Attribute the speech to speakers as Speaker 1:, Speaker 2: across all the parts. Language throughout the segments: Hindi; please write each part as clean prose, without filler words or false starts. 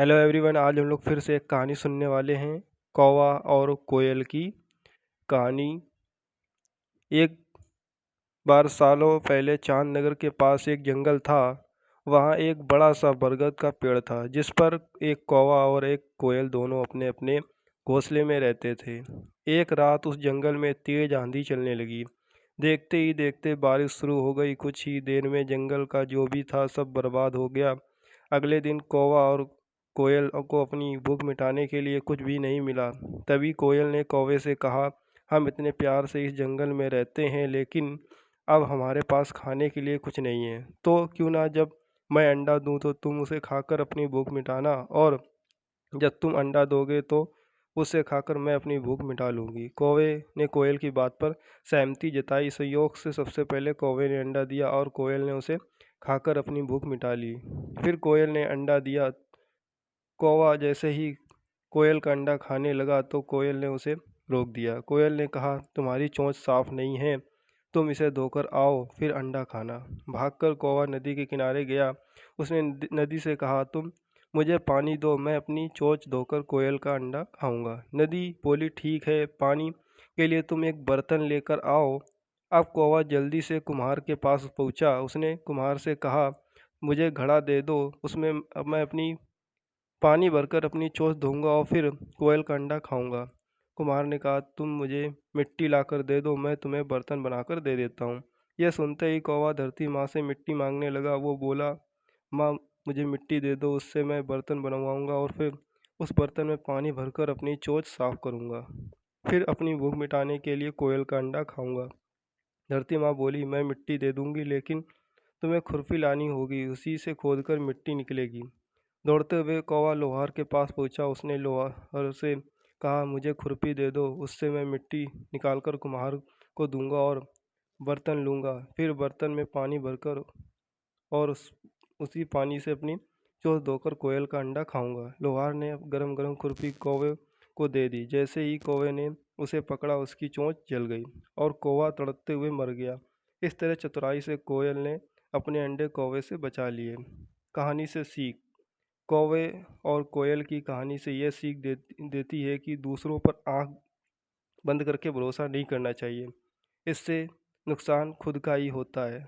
Speaker 1: हेलो एवरीवन, आज हम लोग फिर से एक कहानी सुनने वाले हैं। कौवा और कोयल की कहानी। एक बार सालों पहले चांदनगर के पास एक जंगल था। वहाँ एक बड़ा सा बरगद का पेड़ था जिस पर एक कौवा और एक कोयल दोनों अपने अपने घोंसले में रहते थे। एक रात उस जंगल में तेज आंधी चलने लगी। देखते ही देखते बारिश शुरू हो गई। कुछ ही देर में जंगल का जो भी था सब बर्बाद हो गया। अगले दिन कौवा और कोयल को अपनी भूख मिटाने के लिए कुछ भी नहीं मिला। तभी कोयल ने कौवे से कहा, हम इतने प्यार से इस जंगल में रहते हैं, लेकिन अब हमारे पास खाने के लिए कुछ नहीं है। तो क्यों ना जब मैं अंडा दूं तो तुम उसे खाकर अपनी भूख मिटाना, और जब तुम अंडा दोगे तो उसे खाकर मैं अपनी भूख मिटा लूँगी। कौवे ने कोयल की बात पर सहमति जताई। संयोग से सबसे पहले कौवे ने अंडा दिया और कोयल ने उसे खाकर अपनी भूख मिटा ली। फिर कोयल ने अंडा दिया। कौवा जैसे ही कोयल का अंडा खाने लगा तो कोयल ने उसे रोक दिया। कोयल ने कहा, तुम्हारी चोंच साफ नहीं है, तुम इसे धोकर आओ फिर अंडा खाना। भागकर कौवा नदी के किनारे गया। उसने नदी से कहा, तुम मुझे पानी दो, मैं अपनी चोंच धोकर कोयल का अंडा खाऊंगा। नदी बोली, ठीक है, पानी के लिए तुम एक बर्तन लेकर आओ। अब कौवा जल्दी से कुम्हार के पास पहुंचा। उसने कुम्हार से कहा, मुझे घड़ा दे दो, उसमें अब मैं अपनी पानी भरकर अपनी चोंच धोऊंगा और फिर कोयल का अंडा खाऊंगा। कुम्हार ने कहा, तुम मुझे मिट्टी लाकर दे दो, मैं तुम्हें बर्तन बनाकर दे देता हूँ। यह सुनते ही कौवा धरती माँ से मिट्टी मांगने लगा। वो बोला, माँ मुझे मिट्टी दे दो, उससे मैं बर्तन बनवाऊंगा और फिर उस बर्तन में पानी भरकर अपनी चोंच साफ करूंगा। फिर अपनी भूख मिटाने के लिए कोयल का अंडा खाऊंगा। धरती माँ बोली, मैं मिट्टी दे दूंगी, लेकिन तुम्हें खुरपी लानी होगी, उसी से खोदकर मिट्टी निकलेगी। दौड़ते हुए कौवा लोहार के पास पहुंचा। उसने लोहार से कहा, मुझे खुरपी दे दो, उससे मैं मिट्टी निकालकर कुम्हार को दूंगा और बर्तन लूँगा। फिर बर्तन में पानी भरकर और उसी पानी से अपनी चोंच धोकर कोयल का अंडा खाऊंगा। लोहार ने गरम गरम खुरपी कौवे को दे दी। जैसे ही कौवे ने उसे पकड़ा, उसकी चोंच जल गई और कौवा तड़पते हुए मर गया। इस तरह चतुराई से कोयल ने अपने अंडे कौवे से बचा लिए। कहानी से सीख। कौवे और कोयल की कहानी से यह सीख देती है कि दूसरों पर आंख बंद करके भरोसा नहीं करना चाहिए। इससे नुकसान खुद का ही होता है।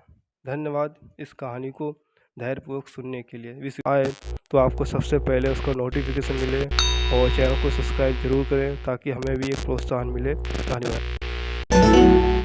Speaker 1: धन्यवाद इस कहानी को धैर्यपूर्वक सुनने के लिए। विश आए तो आपको सबसे पहले उसका नोटिफिकेशन मिले, और चैनल को सब्सक्राइब जरूर करें ताकि हमें भी एक प्रोत्साहन मिले। धन्यवाद।